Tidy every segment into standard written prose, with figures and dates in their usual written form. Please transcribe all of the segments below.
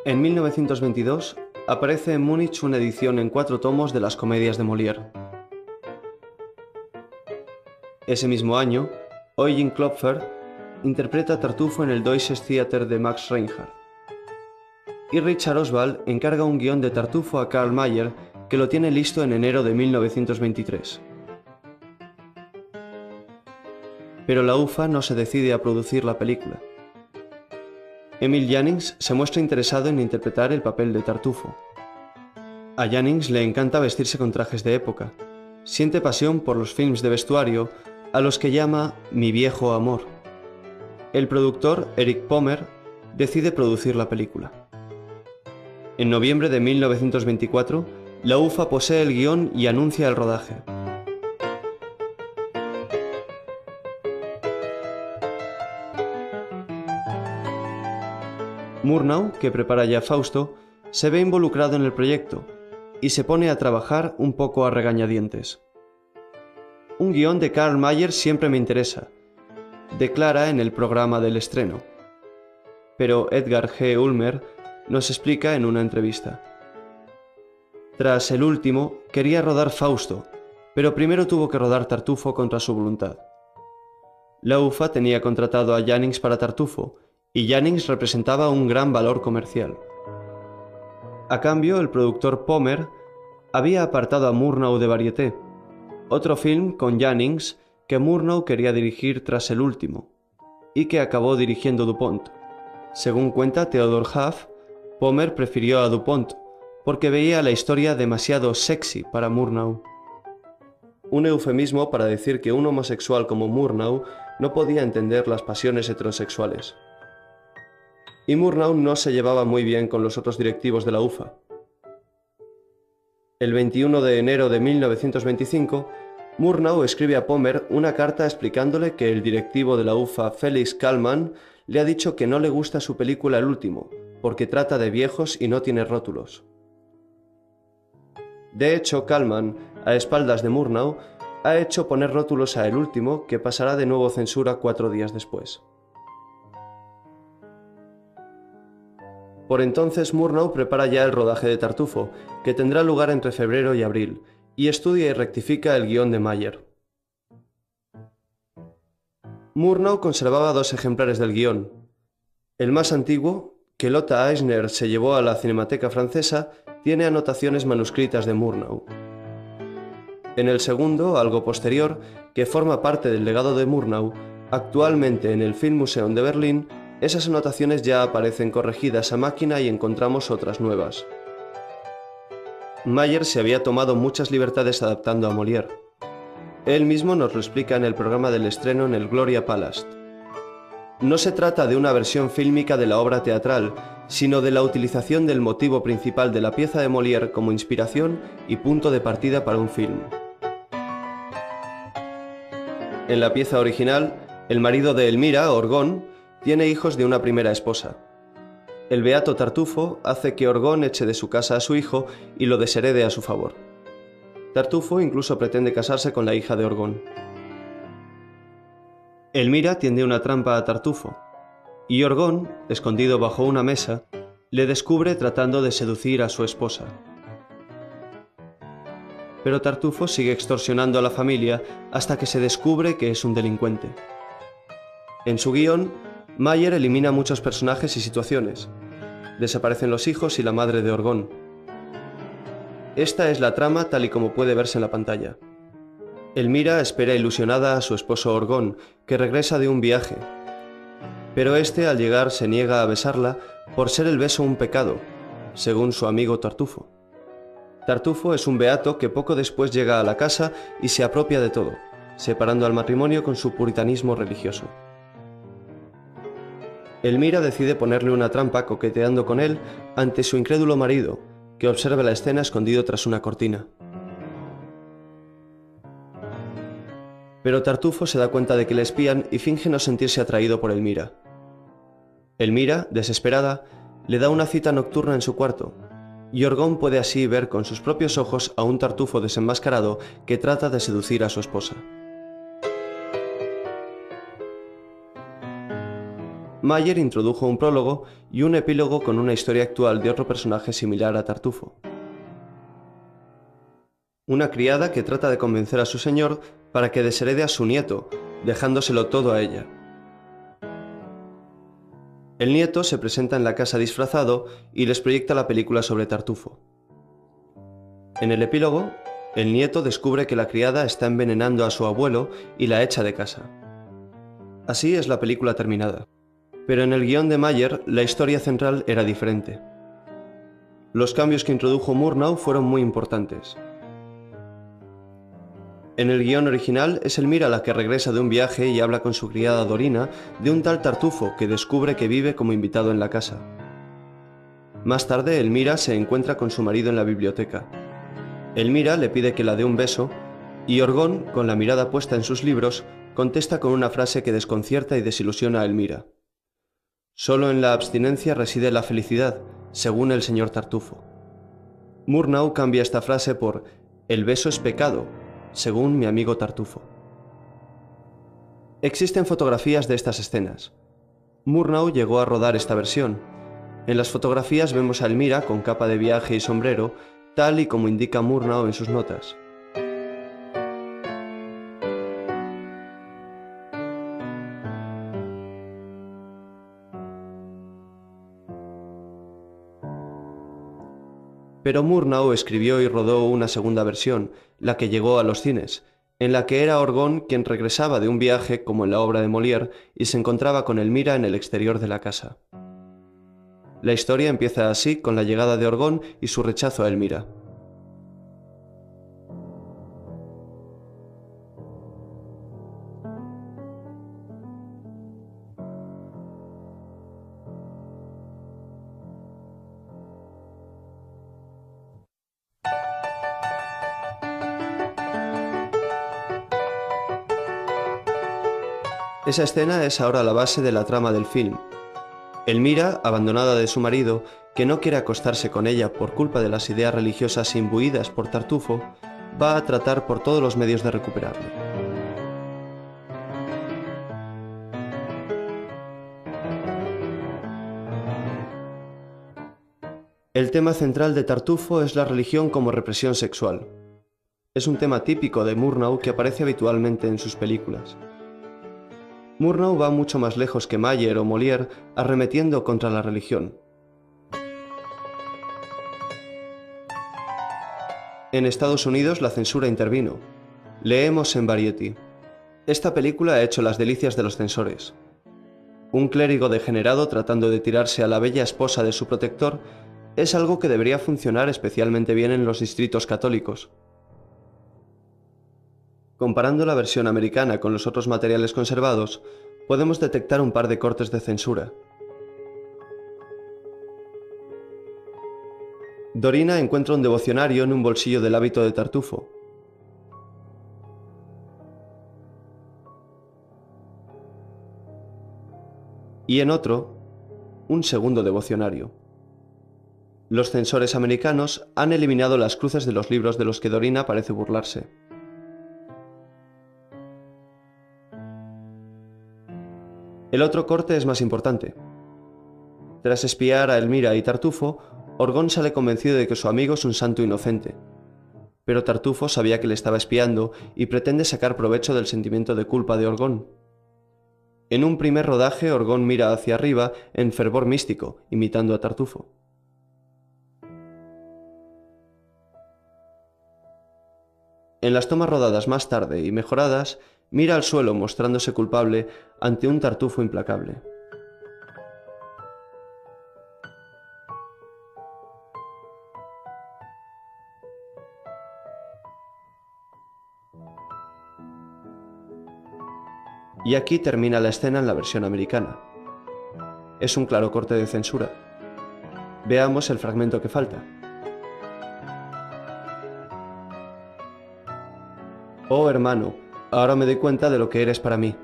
En 1922 aparece en Múnich una edición en 4 tomos de las comedias de Molière. Ese mismo año, Eugen Klopfer interpreta a Tartufo en el Deutsches Theater de Max Reinhardt. Y Richard Oswald encarga un guión de Tartufo a Karl Mayer, que lo tiene listo en enero de 1923. Pero la UFA no se decide a producir la película. Emil Jannings se muestra interesado en interpretar el papel de Tartufo. A Jannings le encanta vestirse con trajes de época. Siente pasión por los films de vestuario, a los que llama "mi viejo amor". El productor, Eric Pommer, decide producir la película. En noviembre de 1924, la UFA posee el guión y anuncia el rodaje. Murnau, que prepara ya Fausto, se ve involucrado en el proyecto y se pone a trabajar un poco a regañadientes. Un guión de Karl Mayer siempre me interesa, declara en el programa del estreno. Pero Edgar G. Ulmer nos explica en una entrevista. Tras el último, quería rodar Fausto, pero primero tuvo que rodar Tartufo contra su voluntad. La UFA tenía contratado a Jannings para Tartufo, y Jannings representaba un gran valor comercial. A cambio, el productor Pommer había apartado a Murnau de Varieté, otro film con Jannings que Murnau quería dirigir tras el último, y que acabó dirigiendo Dupont. Según cuenta Theodor Huff, Pommer prefirió a Dupont, porque veía la historia demasiado sexy para Murnau. Un eufemismo para decir que un homosexual como Murnau no podía entender las pasiones heterosexuales. Y Murnau no se llevaba muy bien con los otros directivos de la UFA. El 21 de enero de 1925, Murnau escribe a Pommer una carta explicándole que el directivo de la UFA, Felix Kallmann, le ha dicho que no le gusta su película El último, porque trata de viejos y no tiene rótulos. De hecho, Kallmann, a espaldas de Murnau, ha hecho poner rótulos a El último, que pasará de nuevo censura 4 días después. Por entonces Murnau prepara ya el rodaje de Tartufo, que tendrá lugar entre febrero y abril, y estudia y rectifica el guión de Mayer. Murnau conservaba 2 ejemplares del guión. El más antiguo, que Lotta Eisner se llevó a la Cinemateca Francesa, tiene anotaciones manuscritas de Murnau. En el segundo, algo posterior, que forma parte del legado de Murnau, actualmente en el Filmmuseum de Berlín, esas anotaciones ya aparecen corregidas a máquina y encontramos otras nuevas. Mayer se había tomado muchas libertades adaptando a Molière. Él mismo nos lo explica en el programa del estreno en el Gloria Palast. No se trata de una versión fílmica de la obra teatral, sino de la utilización del motivo principal de la pieza de Molière como inspiración y punto de partida para un film. En la pieza original, el marido de Elmira, Orgón, tiene hijos de una primera esposa. El beato Tartufo hace que Orgón eche de su casa a su hijo y lo desherede a su favor. Tartufo incluso pretende casarse con la hija de Orgón. Elmira tiende una trampa a Tartufo, y Orgón, escondido bajo una mesa, le descubre tratando de seducir a su esposa. Pero Tartufo sigue extorsionando a la familia hasta que se descubre que es un delincuente. En su guión, Mayer elimina muchos personajes y situaciones. Desaparecen los hijos y la madre de Orgón. Esta es la trama tal y como puede verse en la pantalla. Elmira espera ilusionada a su esposo Orgón, que regresa de un viaje. Pero este al llegar se niega a besarla por ser el beso un pecado, según su amigo Tartufo. Tartufo es un beato que poco después llega a la casa y se apropia de todo, separando al matrimonio con su puritanismo religioso. Elmira decide ponerle una trampa coqueteando con él ante su incrédulo marido, que observa la escena escondido tras una cortina. Pero Tartufo se da cuenta de que le espían y finge no sentirse atraído por Elmira. Elmira, desesperada, le da una cita nocturna en su cuarto, y Orgón puede así ver con sus propios ojos a un Tartufo desenmascarado que trata de seducir a su esposa. Mayer introdujo un prólogo y un epílogo con una historia actual de otro personaje similar a Tartufo. Una criada que trata de convencer a su señor para que desherede a su nieto, dejándoselo todo a ella. El nieto se presenta en la casa disfrazado y les proyecta la película sobre Tartufo. En el epílogo, el nieto descubre que la criada está envenenando a su abuelo y la echa de casa. Así es la película terminada. Pero en el guión de Mayer, la historia central era diferente. Los cambios que introdujo Murnau fueron muy importantes. En el guión original es Elmira la que regresa de un viaje y habla con su criada Dorina de un tal Tartufo que descubre que vive como invitado en la casa. Más tarde, Elmira se encuentra con su marido en la biblioteca. Elmira le pide que la dé un beso y Orgón, con la mirada puesta en sus libros, contesta con una frase que desconcierta y desilusiona a Elmira. Solo en la abstinencia reside la felicidad, según el señor Tartufo. Murnau cambia esta frase por el beso es pecado, según mi amigo Tartufo. Existen fotografías de estas escenas. Murnau llegó a rodar esta versión. En las fotografías vemos a Elmira con capa de viaje y sombrero, tal y como indica Murnau en sus notas. Pero Murnau escribió y rodó una segunda versión, la que llegó a los cines, en la que era Orgón quien regresaba de un viaje como en la obra de Molière y se encontraba con Elmira en el exterior de la casa. La historia empieza así con la llegada de Orgón y su rechazo a Elmira. Esa escena es ahora la base de la trama del film. Elmira, abandonada de su marido, que no quiere acostarse con ella por culpa de las ideas religiosas imbuidas por Tartufo, va a tratar por todos los medios de recuperarle. El tema central de Tartufo es la religión como represión sexual. Es un tema típico de Murnau que aparece habitualmente en sus películas. Murnau va mucho más lejos que Mayer o Molière arremetiendo contra la religión. En Estados Unidos la censura intervino. Leemos en Variety. Esta película ha hecho las delicias de los censores. Un clérigo degenerado tratando de tirarse a la bella esposa de su protector es algo que debería funcionar especialmente bien en los distritos católicos. Comparando la versión americana con los otros materiales conservados, podemos detectar un par de cortes de censura. Dorina encuentra un devocionario en un bolsillo del hábito de Tartufo. Y en otro, un segundo devocionario. Los censores americanos han eliminado las cruces de los libros de los que Dorina parece burlarse. El otro corte es más importante. Tras espiar a Elmira y Tartufo, Orgón sale convencido de que su amigo es un santo inocente. Pero Tartufo sabía que le estaba espiando y pretende sacar provecho del sentimiento de culpa de Orgón. En un primer rodaje, Orgón mira hacia arriba en fervor místico, imitando a Tartufo. En las tomas rodadas más tarde y mejoradas, mira al suelo mostrándose culpable ante un Tartufo implacable. Y aquí termina la escena en la versión americana. Es un claro corte de censura. Veamos el fragmento que falta. Oh hermano, ahora me doy cuenta de lo que eres para mí.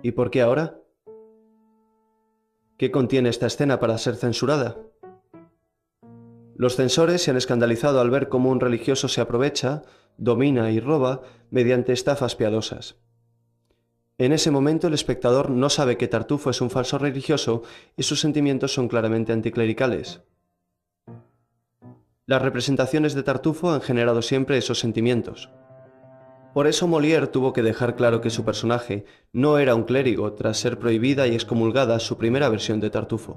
¿Y por qué ahora? ¿Qué contiene esta escena para ser censurada? Los censores se han escandalizado al ver cómo un religioso se aprovecha, domina y roba mediante estafas piadosas. En ese momento el espectador no sabe que Tartufo es un falso religioso y sus sentimientos son claramente anticlericales. Las representaciones de Tartufo han generado siempre esos sentimientos. Por eso Molière tuvo que dejar claro que su personaje no era un clérigo tras ser prohibida y excomulgada su primera versión de Tartufo.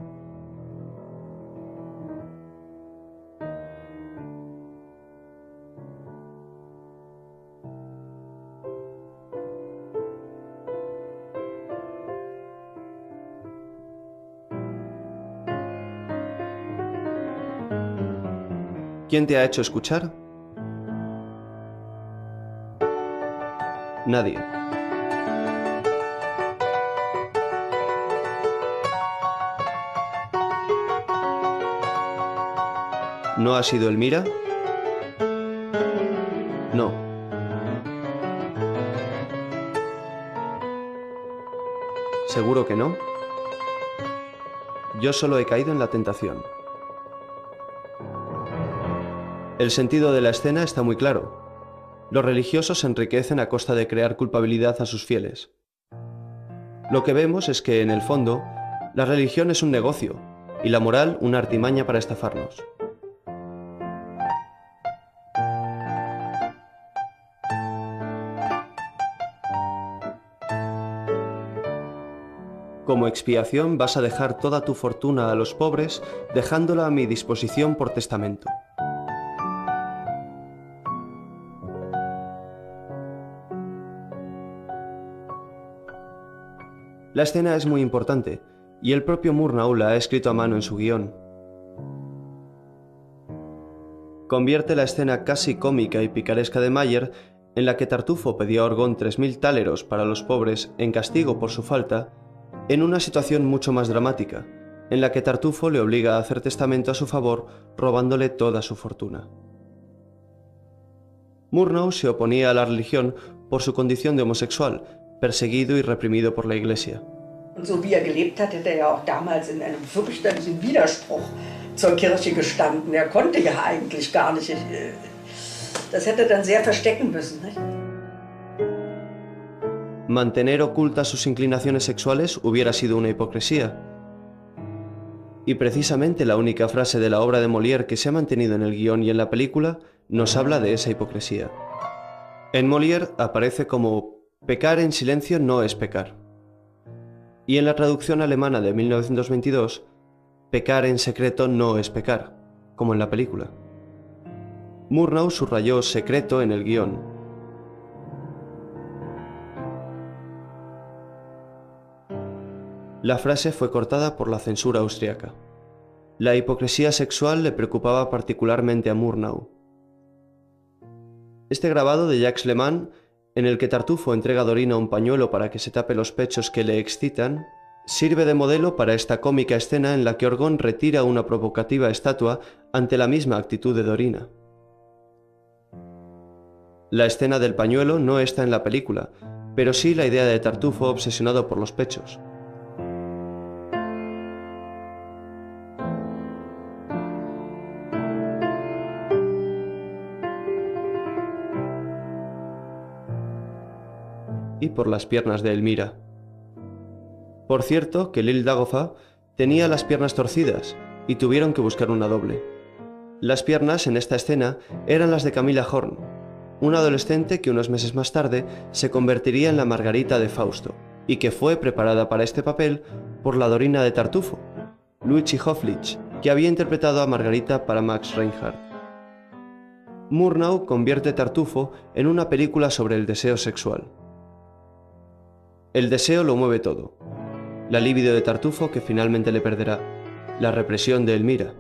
¿Quién te ha hecho escuchar? Nadie. ¿No ha sido Elmira? No. ¿Seguro que no? Yo solo he caído en la tentación. El sentido de la escena está muy claro. Los religiosos se enriquecen a costa de crear culpabilidad a sus fieles. Lo que vemos es que, en el fondo, la religión es un negocio y la moral una artimaña para estafarnos. Como expiación vas a dejar toda tu fortuna a los pobres, dejándola a mi disposición por testamento. La escena es muy importante, y el propio Murnau la ha escrito a mano en su guión. Convierte la escena casi cómica y picaresca de Mayer, en la que Tartufo pedía a Orgón 3000 táleros para los pobres en castigo por su falta, en una situación mucho más dramática, en la que Tartufo le obliga a hacer testamento a su favor, robándole toda su fortuna. Murnau se oponía a la religión por su condición de homosexual, perseguido y reprimido por la Iglesia. So wie gelebt hat, hätte auch damals in einem fürchterlichen Widerspruch zur Kirche gestanden. Konnte ja eigentlich gar nicht. Das hätte dann sehr verstecken müssen, nicht? Mantener ocultas sus inclinaciones sexuales hubiera sido una hipocresía. Y precisamente la única frase de la obra de Molière que se ha mantenido en el guión y en la película nos habla de esa hipocresía. En Molière aparece como «pecar en silencio no es pecar». Y en la traducción alemana de 1922, «pecar en secreto no es pecar», como en la película. Murnau subrayó «secreto» en el guión. La frase fue cortada por la censura austriaca. La hipocresía sexual le preocupaba particularmente a Murnau. Este grabado de Jacques Lehmann, en el que Tartufo entrega a Dorina un pañuelo para que se tape los pechos que le excitan, sirve de modelo para esta cómica escena en la que Orgón retira una provocativa estatua ante la misma actitud de Dorina. La escena del pañuelo no está en la película, pero sí la idea de Tartufo obsesionado por los pechos. Y por las piernas de Elmira. Por cierto, que Lil Dagofa tenía las piernas torcidas y tuvieron que buscar una doble. Las piernas en esta escena eran las de Camilla Horn, una adolescente que unos meses más tarde se convertiría en la Margarita de Fausto y que fue preparada para este papel por la Dorina de Tartufo, Luigi Hoflich, que había interpretado a Margarita para Max Reinhardt. Murnau convierte Tartufo en una película sobre el deseo sexual. El deseo lo mueve todo. La libido de Tartufo que finalmente le perderá. La represión de Elmira.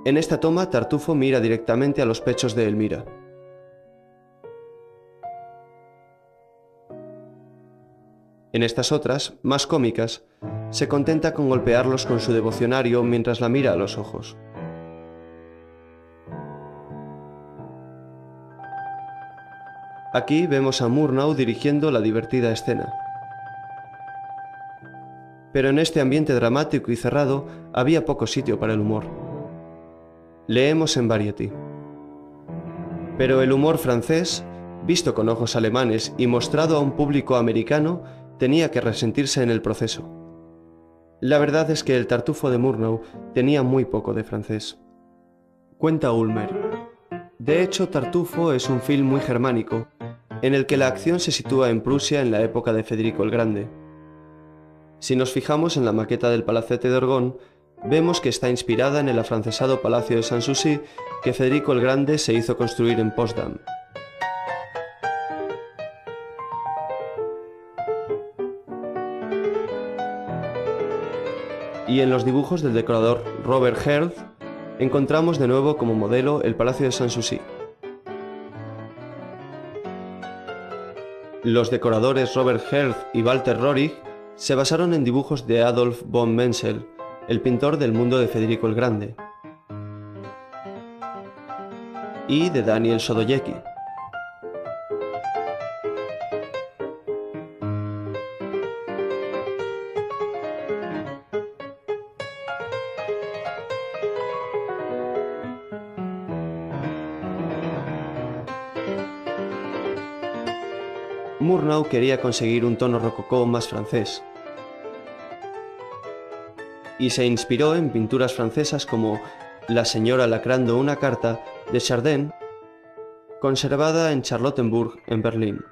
En esta toma, Tartufo mira directamente a los pechos de Elmira. En estas otras, más cómicas, se contenta con golpearlos con su devocionario mientras la mira a los ojos. Aquí vemos a Murnau dirigiendo la divertida escena. Pero en este ambiente dramático y cerrado había poco sitio para el humor. Leemos en Variety. Pero el humor francés, visto con ojos alemanes y mostrado a un público americano, tenía que resentirse en el proceso. La verdad es que el Tartufo de Murnau tenía muy poco de francés. Cuenta Ulmer. De hecho, Tartufo es un film muy germánico, en el que la acción se sitúa en Prusia en la época de Federico el Grande. Si nos fijamos en la maqueta del Palacete de Orgón, vemos que está inspirada en el afrancesado Palacio de Sanssouci que Federico el Grande se hizo construir en Potsdam. Y en los dibujos del decorador Robert Herz encontramos de nuevo como modelo el Palacio de Sanssouci. Los decoradores Robert Herz y Walter Rohrig se basaron en dibujos de Adolf von Menzel, el pintor del mundo de Federico el Grande, y de Daniel Sodoyecki. Murnau quería conseguir un tono rococó más francés y se inspiró en pinturas francesas como La señora lacrando una carta de Chardin, conservada en Charlottenburg, en Berlín.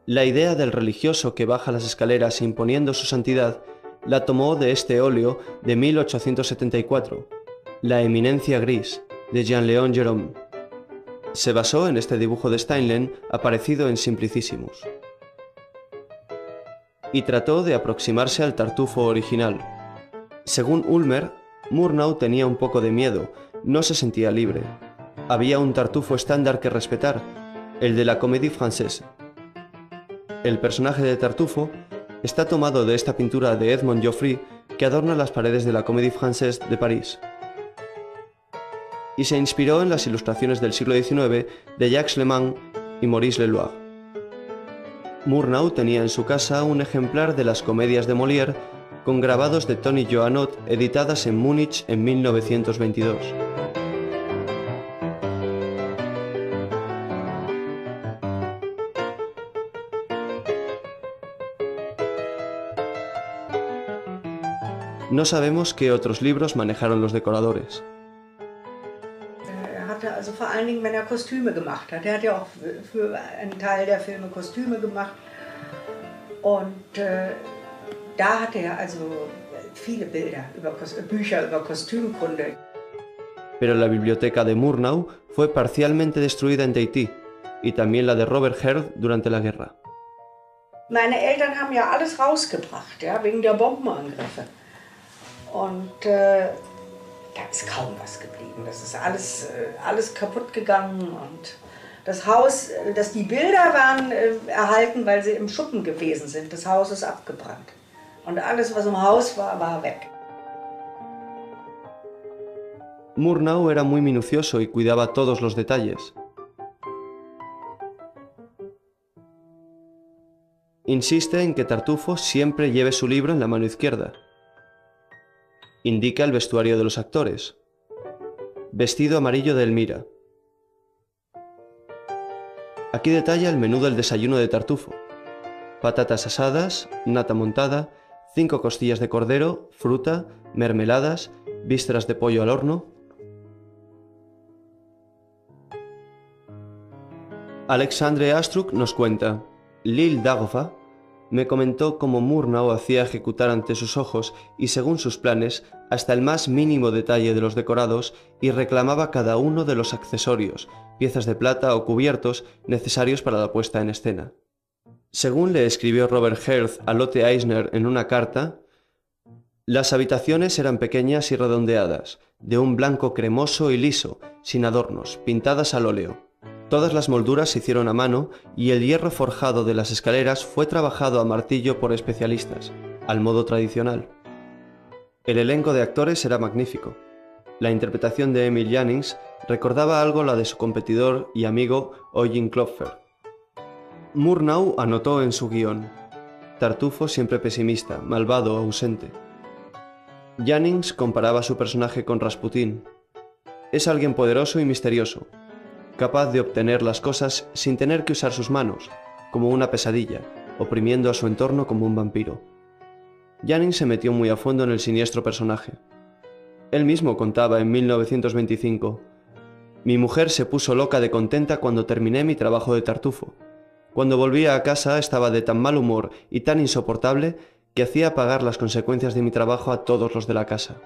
La idea del religioso que baja las escaleras imponiendo su santidad la tomó de este óleo de 1874, La eminencia gris, de Jean-Léon Gérôme. Se basó en este dibujo de Steinlen aparecido en Simplicissimus y trató de aproximarse al Tartufo original. Según Ulmer, Murnau tenía un poco de miedo, no se sentía libre. Había un Tartufo estándar que respetar, el de la Comédie Française. El personaje de Tartufo está tomado de esta pintura de Edmond Geoffroy que adorna las paredes de la Comédie Française de París, y se inspiró en las ilustraciones del siglo XIX de Jacques Leman y Maurice Leloir. Murnau tenía en su casa un ejemplar de las comedias de Molière con grabados de Tony Johannot editadas en Múnich en 1922. No sabemos qué otros libros manejaron los decoradores. Also vor allen Dingen, wenn er Kostüme gemacht hat. Er hat ja auch für einen Teil der Filme Kostüme gemacht. Und da hatte er also viele Bilder, Bücher über Kostümkunde. Pero la biblioteca de Murnau fue parcialmente destruida en Tahití y también la de Robert Herz durante la guerra. Meine Eltern haben ja alles rausgebracht, ja, wegen der Bombenangriffe. Und da ist kaum was geblieben. Das ist alles kaputt gegangen und das Haus, die Bilder waren erhalten, weil sie im Schuppen gewesen sind. Das Haus ist abgebrannt und alles, was im Haus war, war weg. Murnau era muy minucioso y cuidaba todos los detalles. Insiste en que Tartufo siempre lleve su libro en la mano izquierda. Indica el vestuario de los actores. Vestido amarillo de Elmira. Aquí detalla el menú del desayuno de Tartufo. Patatas asadas, nata montada, 5 costillas de cordero, fruta, mermeladas, vísceras de pollo al horno. Alexandre Astruc nos cuenta: Lille Dagova me comentó cómo Murnau hacía ejecutar ante sus ojos y según sus planes hasta el más mínimo detalle de los decorados y reclamaba cada uno de los accesorios, piezas de plata o cubiertos necesarios para la puesta en escena. Según le escribió Robert Herz a Lotte Eisner en una carta, las habitaciones eran pequeñas y redondeadas, de un blanco cremoso y liso, sin adornos, pintadas al óleo. Todas las molduras se hicieron a mano y el hierro forjado de las escaleras fue trabajado a martillo por especialistas, al modo tradicional. El elenco de actores era magnífico. La interpretación de Emil Jannings recordaba algo la de su competidor y amigo Eugen Klopfer. Murnau anotó en su guión: Tartufo siempre pesimista, malvado, ausente. Jannings comparaba su personaje con Rasputín. Es alguien poderoso y misterioso, capaz de obtener las cosas sin tener que usar sus manos, como una pesadilla, oprimiendo a su entorno como un vampiro. Jannings se metió muy a fondo en el siniestro personaje. Él mismo contaba en 1925: «Mi mujer se puso loca de contenta cuando terminé mi trabajo de Tartufo. Cuando volvía a casa estaba de tan mal humor y tan insoportable que hacía pagar las consecuencias de mi trabajo a todos los de la casa».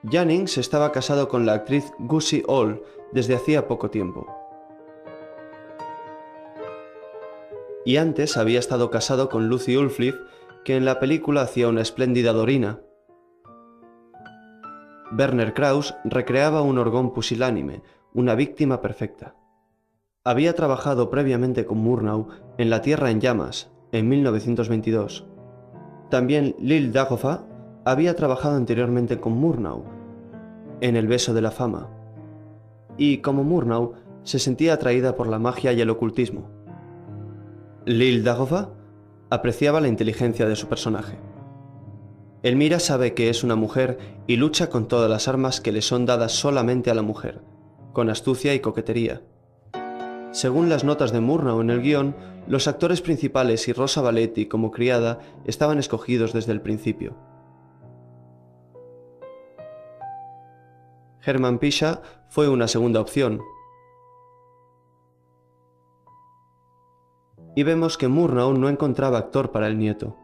Jannings estaba casado con la actriz Gussie Hall desde hacía poco tiempo. Y antes había estado casado con Lucy Ulfliff, que en la película hacía una espléndida Dorina. Werner Krauss recreaba un Orgón pusilánime, una víctima perfecta. Había trabajado previamente con Murnau en La Tierra en Llamas, en 1922. También Lil Dagobah había trabajado anteriormente con Murnau, en El beso de la fama. Y, como Murnau, se sentía atraída por la magia y el ocultismo. Lil Dagobah apreciaba la inteligencia de su personaje. Elmira sabe que es una mujer y lucha con todas las armas que le son dadas solamente a la mujer, con astucia y coquetería. Según las notas de Murnau en el guión, los actores principales y Rosa Valetti como criada estaban escogidos desde el principio. Hermann Pischer fue una segunda opción. Y vemos que Murnau no encontraba actor para el nieto.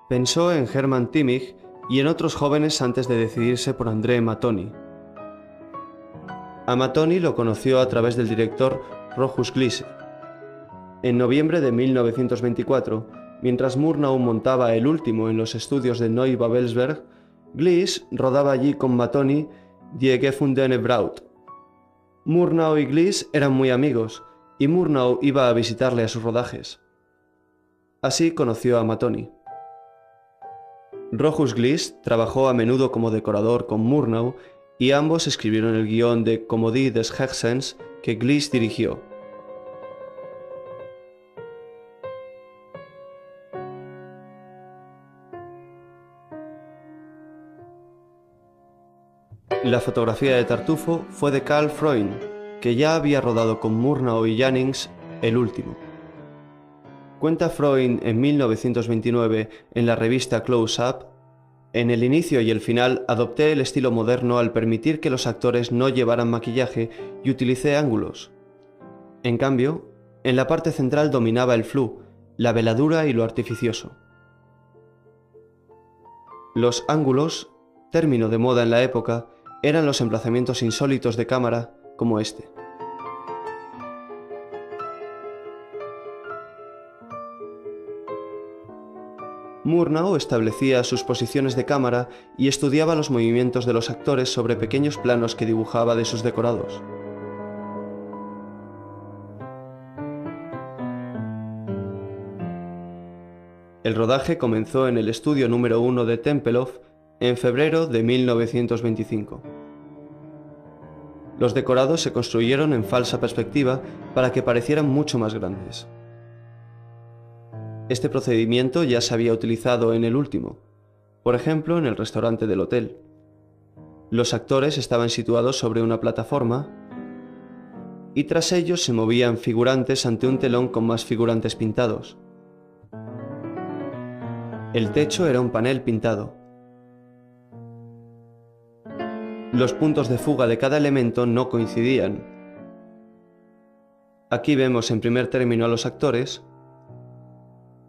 Pensó en Hermann Timmig y en otros jóvenes antes de decidirse por André Mattoni. A Mattoni lo conoció a través del director Rochus Gliese. En noviembre de 1924, mientras Murnau montaba El último en los estudios de Neubabelsberg, Gliese rodaba allí con Mattoni Die gefundene Braut. Murnau y Gliese eran muy amigos, y Murnau iba a visitarle a sus rodajes. Así conoció a Mattoni. Rochus Gliese trabajó a menudo como decorador con Murnau y ambos escribieron el guión de Comödie des Herzens que Gliese dirigió. La fotografía de Tartufo fue de Karl Freund, que ya había rodado con Murnau y Jannings El último. Cuenta Freund en 1929 en la revista Close Up: «En el inicio y el final adopté el estilo moderno al permitir que los actores no llevaran maquillaje y utilicé ángulos. En cambio, en la parte central dominaba el flou, la veladura y lo artificioso. Los ángulos, término de moda en la época, eran los emplazamientos insólitos de cámara como este». Murnau establecía sus posiciones de cámara y estudiaba los movimientos de los actores sobre pequeños planos que dibujaba de sus decorados. El rodaje comenzó en el estudio número 1 de Tempelhof en febrero de 1925. Los decorados se construyeron en falsa perspectiva para que parecieran mucho más grandes. Este procedimiento ya se había utilizado en El último, por ejemplo en el restaurante del hotel. Los actores estaban situados sobre una plataforma y tras ellos se movían figurantes ante un telón con más figurantes pintados. El techo era un panel pintado. Los puntos de fuga de cada elemento no coincidían. Aquí vemos en primer término a los actores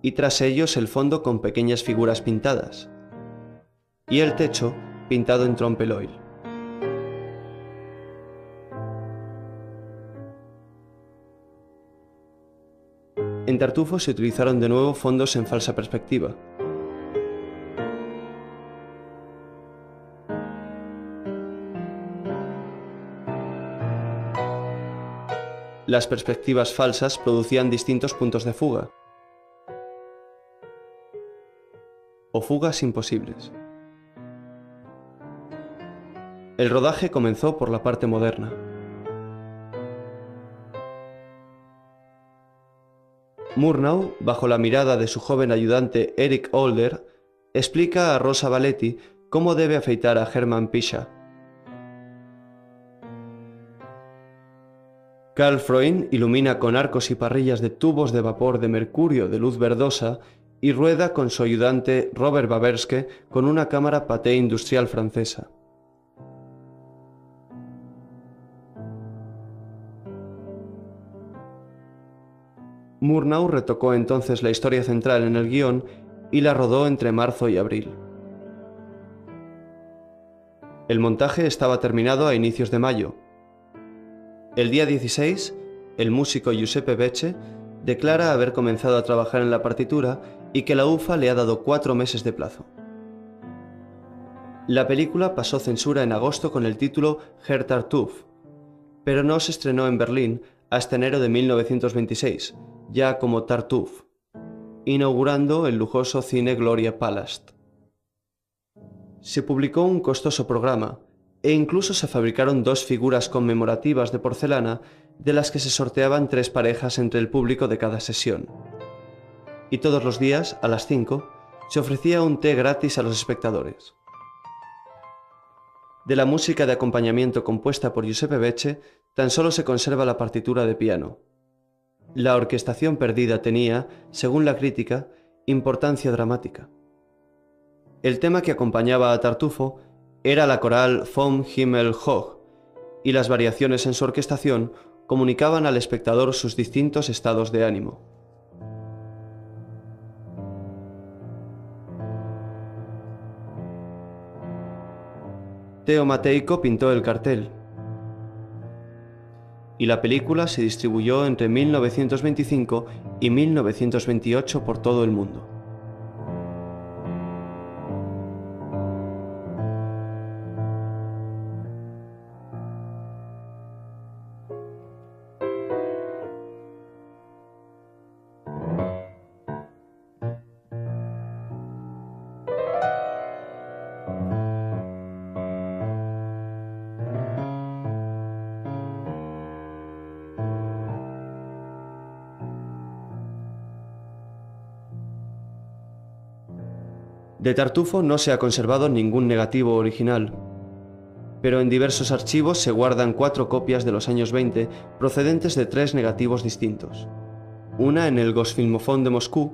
y tras ellos el fondo con pequeñas figuras pintadas y el techo pintado en trompe-l'œil. En Tartufo se utilizaron de nuevo fondos en falsa perspectiva. Las perspectivas falsas producían distintos puntos de fuga, o fugas imposibles. El rodaje comenzó por la parte moderna. Murnau, bajo la mirada de su joven ayudante Eric Older, explica a Rosa Valetti cómo debe afeitar a Hermann Pischa. Karl Freund ilumina con arcos y parrillas de tubos de vapor de mercurio de luz verdosa y rueda con su ayudante Robert Baberske con una cámara Pathé industrial francesa. Murnau retocó entonces la historia central en el guión y la rodó entre marzo y abril. El montaje estaba terminado a inicios de mayo. El día 16, el músico Giuseppe Becce declara haber comenzado a trabajar en la partitura y que la UFA le ha dado 4 meses de plazo. La película pasó censura en agosto con el título Herr Tartuffe, pero no se estrenó en Berlín hasta enero de 1926, ya como Tartuffe, inaugurando el lujoso cine Gloria Palast. Se publicó un costoso programa e incluso se fabricaron 2 figuras conmemorativas de porcelana de las que se sorteaban 3 parejas entre el público de cada sesión. Y todos los días, a las 5, se ofrecía un té gratis a los espectadores. De la música de acompañamiento compuesta por Giuseppe Becce, tan solo se conserva la partitura de piano. La orquestación perdida tenía, según la crítica, importancia dramática. El tema que acompañaba a Tartufo era la coral Vom Himmel hoch, y las variaciones en su orquestación comunicaban al espectador sus distintos estados de ánimo. Theo Matejko pintó el cartel, y la película se distribuyó entre 1925 y 1928 por todo el mundo. De Tartufo no se ha conservado ningún negativo original, pero en diversos archivos se guardan 4 copias de los años 20 procedentes de 3 negativos distintos. Una en el Gosfilmofón de Moscú,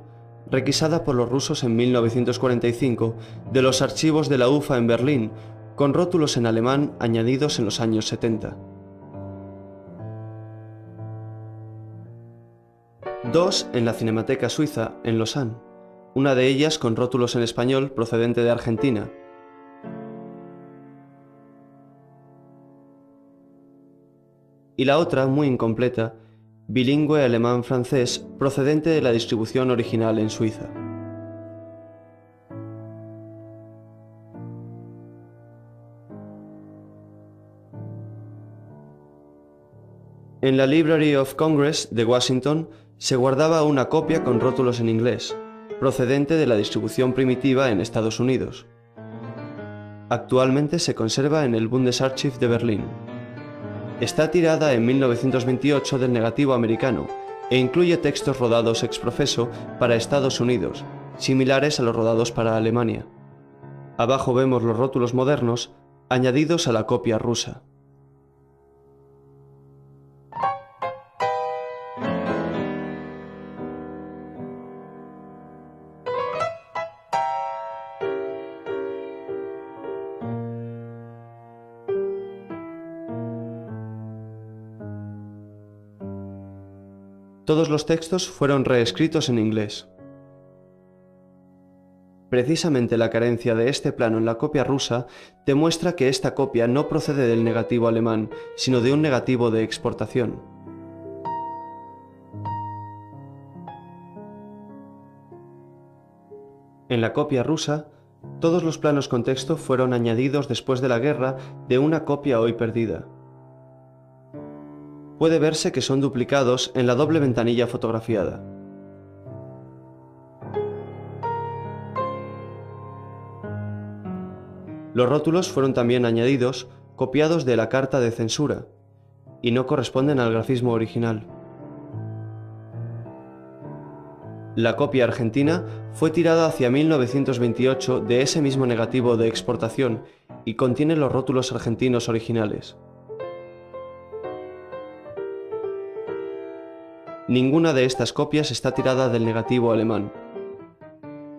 requisada por los rusos en 1945 de los archivos de la UFA en Berlín, con rótulos en alemán añadidos en los años 70. 2 en la Cinemateca Suiza, en Lausanne, una de ellas con rótulos en español procedente de Argentina. Y la otra, muy incompleta, bilingüe alemán-francés, procedente de la distribución original en Suiza. En la Library of Congress de Washington se guardaba una copia con rótulos en inglés, procedente de la distribución primitiva en Estados Unidos. Actualmente se conserva en el Bundesarchiv de Berlín. Está tirada en 1928 del negativo americano e incluye textos rodados ex professo para Estados Unidos, similares a los rodados para Alemania. Abajo vemos los rótulos modernos añadidos a la copia rusa. Todos los textos fueron reescritos en inglés. Precisamente la carencia de este plano en la copia rusa demuestra que esta copia no procede del negativo alemán, sino de un negativo de exportación. En la copia rusa, todos los planos con texto fueron añadidos después de la guerra de una copia hoy perdida. Puede verse que son duplicados en la doble ventanilla fotografiada. Los rótulos fueron también añadidos copiados de la carta de censura, y no corresponden al grafismo original. La copia argentina fue tirada hacia 1928 de ese mismo negativo de exportación y contiene los rótulos argentinos originales. Ninguna de estas copias está tirada del negativo alemán.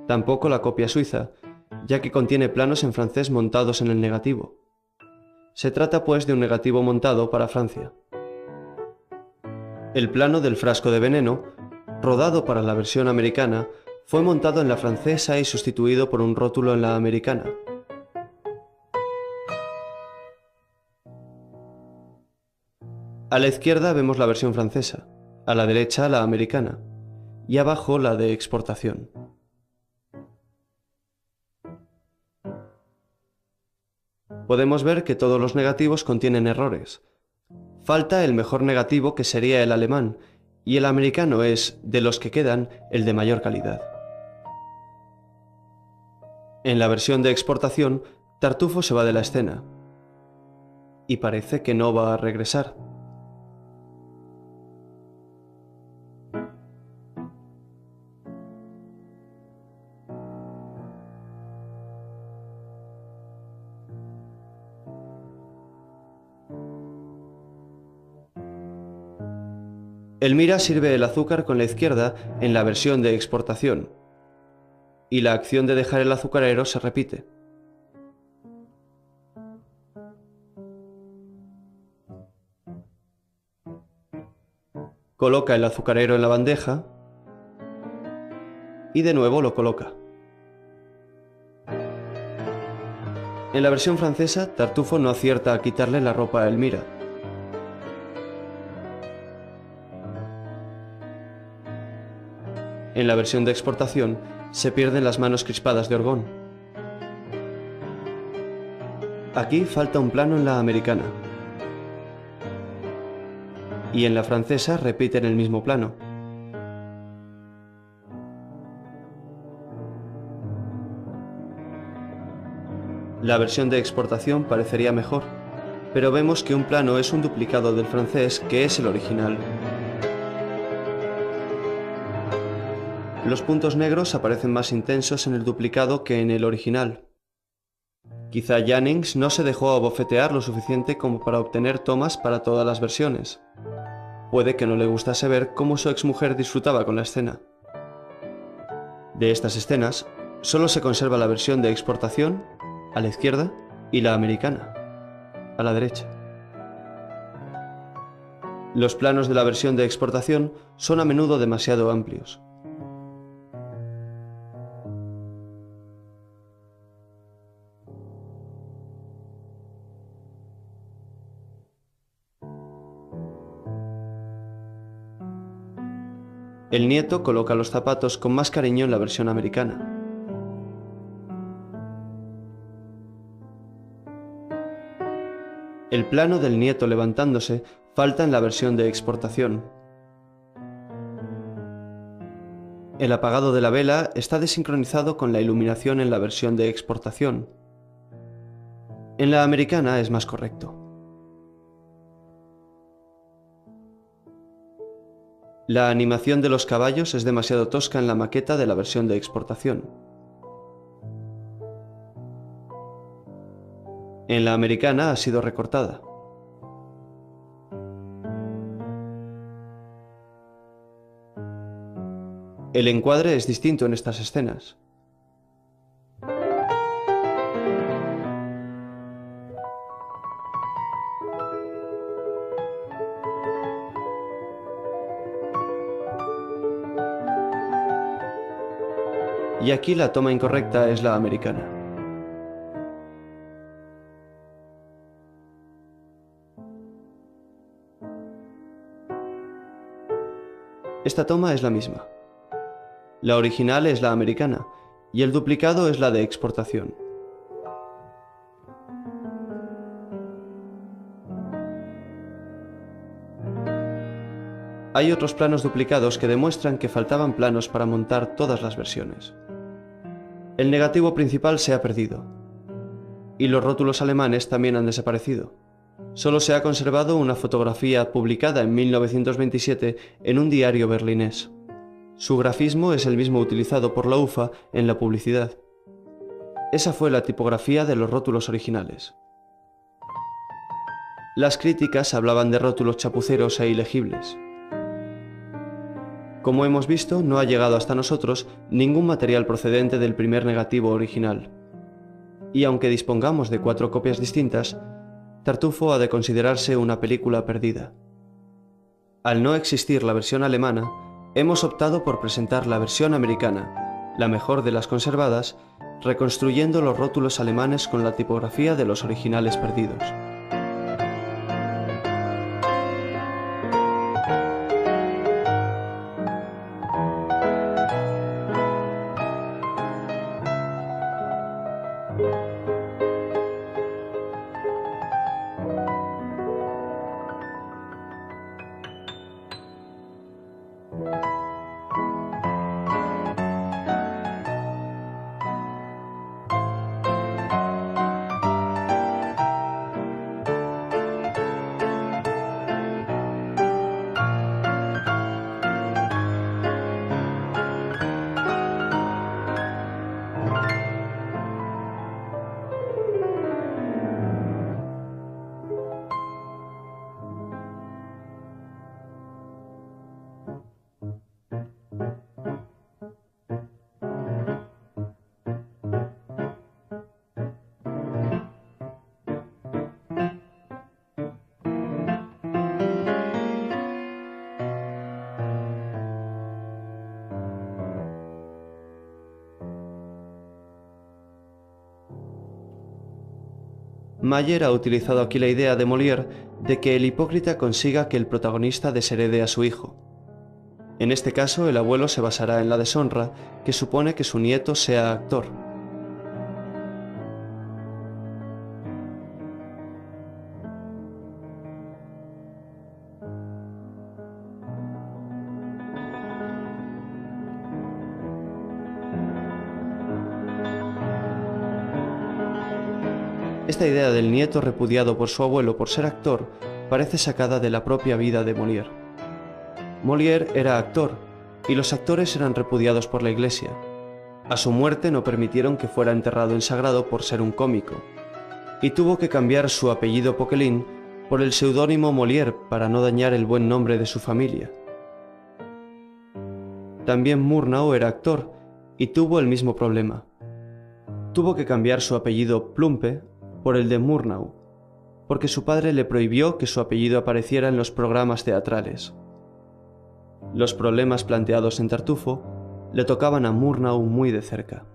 Tampoco la copia suiza, ya que contiene planos en francés montados en el negativo. Se trata pues de un negativo montado para Francia. El plano del frasco de veneno, rodado para la versión americana, fue montado en la francesa y sustituido por un rótulo en la americana. A la izquierda vemos la versión francesa, a la derecha la americana, y abajo la de exportación. Podemos ver que todos los negativos contienen errores. Falta el mejor negativo, que sería el alemán, y el americano es, de los que quedan, el de mayor calidad. En la versión de exportación, Tartufo se va de la escena, y parece que no va a regresar. Elmira sirve el azúcar con la izquierda en la versión de exportación, y la acción de dejar el azucarero se repite. Coloca el azucarero en la bandeja y de nuevo lo coloca. En la versión francesa, Tartufo no acierta a quitarle la ropa a Elmira. En la versión de exportación, se pierden las manos crispadas de Orgón. Aquí falta un plano en la americana. Y en la francesa repiten el mismo plano. La versión de exportación parecería mejor, pero vemos que un plano es un duplicado del francés, que es el original. Los puntos negros aparecen más intensos en el duplicado que en el original. Quizá Jannings no se dejó abofetear lo suficiente como para obtener tomas para todas las versiones. Puede que no le gustase ver cómo su exmujer disfrutaba con la escena. De estas escenas, solo se conserva la versión de exportación, a la izquierda, y la americana, a la derecha. Los planos de la versión de exportación son a menudo demasiado amplios. El nieto coloca los zapatos con más cariño en la versión americana. El plano del nieto levantándose falta en la versión de exportación. El apagado de la vela está desincronizado con la iluminación en la versión de exportación. En la americana es más correcto. La animación de los caballos es demasiado tosca en la maqueta de la versión de exportación. En la americana ha sido recortada. El encuadre es distinto en estas escenas. Y aquí la toma incorrecta es la americana. Esta toma es la misma. La original es la americana y el duplicado es la de exportación. Hay otros planos duplicados que demuestran que faltaban planos para montar todas las versiones. El negativo principal se ha perdido. y los rótulos alemanes también han desaparecido. Solo se ha conservado una fotografía publicada en 1927 en un diario berlinés. Su grafismo es el mismo utilizado por la UFA en la publicidad. Esa fue la tipografía de los rótulos originales. Las críticas hablaban de rótulos chapuceros e ilegibles. Como hemos visto, no ha llegado hasta nosotros ningún material procedente del primer negativo original. Y aunque dispongamos de 4 copias distintas, Tartufo ha de considerarse una película perdida. Al no existir la versión alemana, hemos optado por presentar la versión americana, la mejor de las conservadas, reconstruyendo los rótulos alemanes con la tipografía de los originales perdidos. Mayer ha utilizado aquí la idea de Molière de que el hipócrita consiga que el protagonista desherede a su hijo. En este caso, el abuelo se basará en la deshonra que supone que su nieto sea actor. Esta idea del nieto repudiado por su abuelo por ser actor parece sacada de la propia vida de Molière. Molière era actor, y los actores eran repudiados por la Iglesia. A su muerte no permitieron que fuera enterrado en sagrado por ser un cómico, y tuvo que cambiar su apellido Poquelin por el seudónimo Molière para no dañar el buen nombre de su familia. También Murnau era actor, y tuvo el mismo problema. Tuvo que cambiar su apellido Plumpe por el de Murnau, porque su padre le prohibió que su apellido apareciera en los programas teatrales. Los problemas planteados en Tartufo le tocaban a Murnau muy de cerca.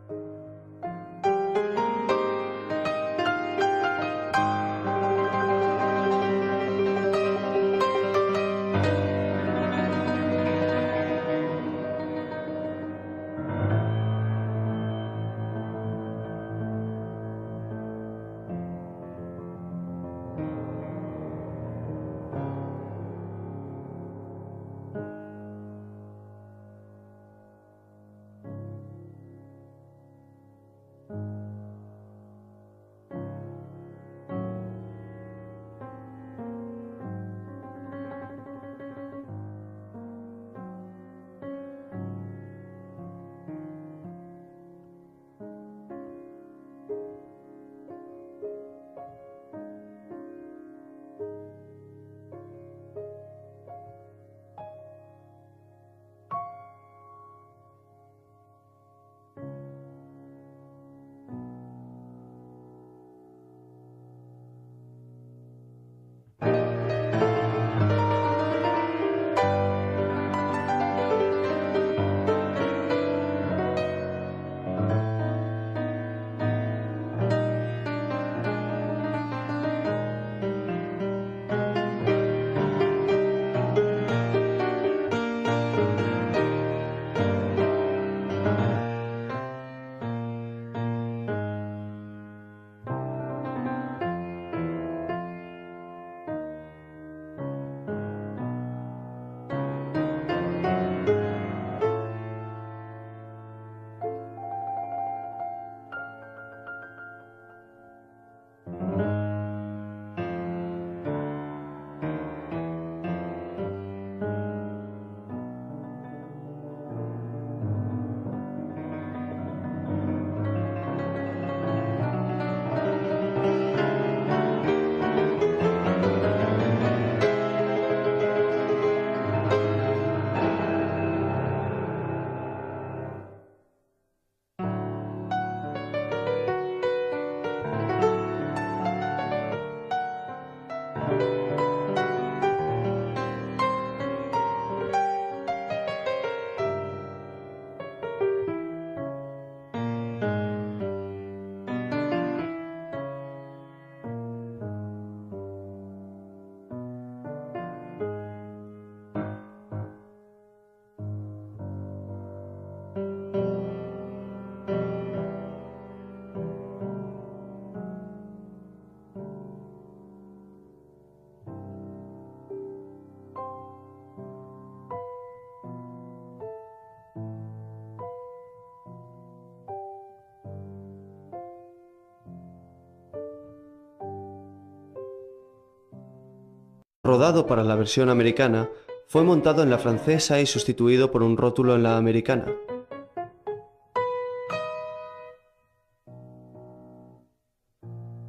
rodado para la versión americana, fue montado en la francesa y sustituido por un rótulo en la americana.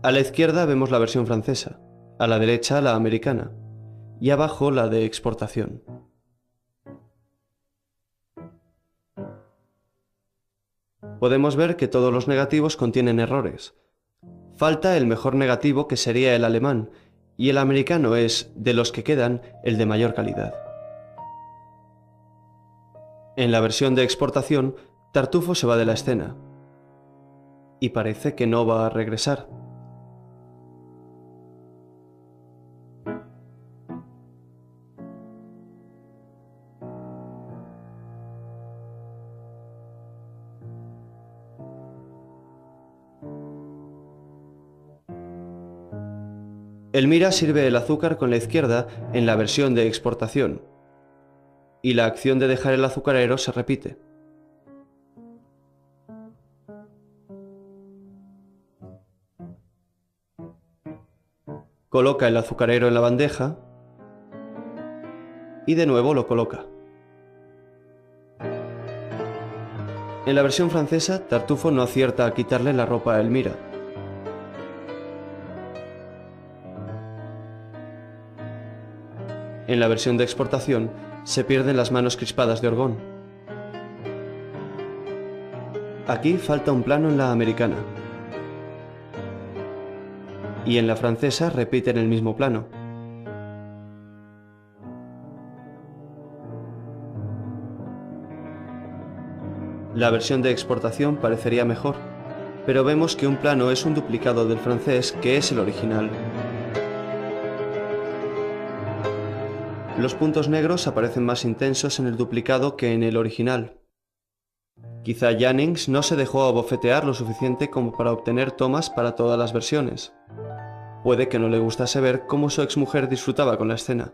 A la izquierda vemos la versión francesa, a la derecha la americana, y abajo la de exportación. Podemos ver que todos los negativos contienen errores. Falta el mejor negativo, que sería el alemán, y el americano es, de los que quedan, el de mayor calidad. En la versión de exportación, Tartufo se va de la escena, y parece que no va a regresar. Elmira sirve el azúcar con la izquierda en la versión de exportación, y la acción de dejar el azucarero se repite. Coloca el azucarero en la bandeja y de nuevo lo coloca. En la versión francesa, Tartufo no acierta a quitarle la ropa a Elmira. En la versión de exportación, se pierden las manos crispadas de Orgón. Aquí falta un plano en la americana. Y en la francesa repiten el mismo plano. La versión de exportación parecería mejor, pero vemos que un plano es un duplicado del francés, que es el original. Los puntos negros aparecen más intensos en el duplicado que en el original. Quizá Jannings no se dejó abofetear lo suficiente como para obtener tomas para todas las versiones. Puede que no le gustase ver cómo su exmujer disfrutaba con la escena.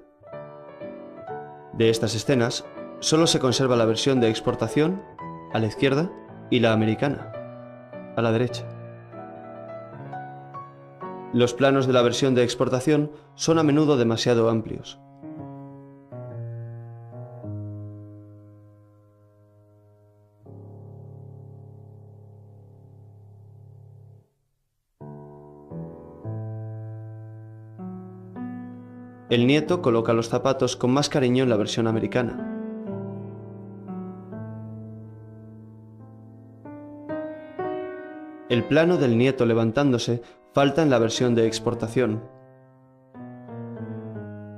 De estas escenas, solo se conserva la versión de exportación, a la izquierda, y la americana, a la derecha. Los planos de la versión de exportación son a menudo demasiado amplios. El nieto coloca los zapatos con más cariño en la versión americana. El plano del nieto levantándose falta en la versión de exportación.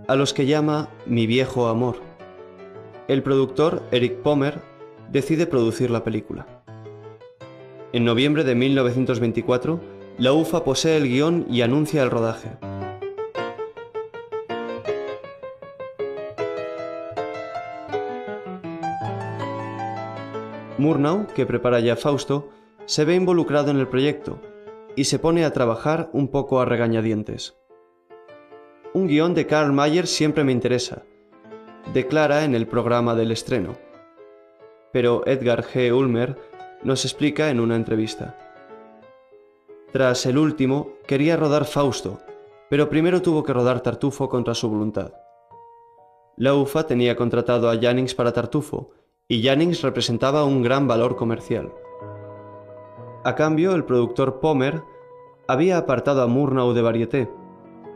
A los que llama mi viejo amor. El productor, Eric Pomer, decide producir la película. En noviembre de 1924, la UFA posee el guión y anuncia el rodaje. Murnau, que prepara ya Fausto, se ve involucrado en el proyecto y se pone a trabajar un poco a regañadientes. Un guión de Karl Mayer siempre me interesa, declara en el programa del estreno. Pero Edgar G. Ulmer nos explica en una entrevista. Tras el último, quería rodar Fausto, pero primero tuvo que rodar Tartufo contra su voluntad. La UFA tenía contratado a Jannings para Tartufo, y Jannings representaba un gran valor comercial. A cambio, el productor Pomer había apartado a Murnau de Varieté,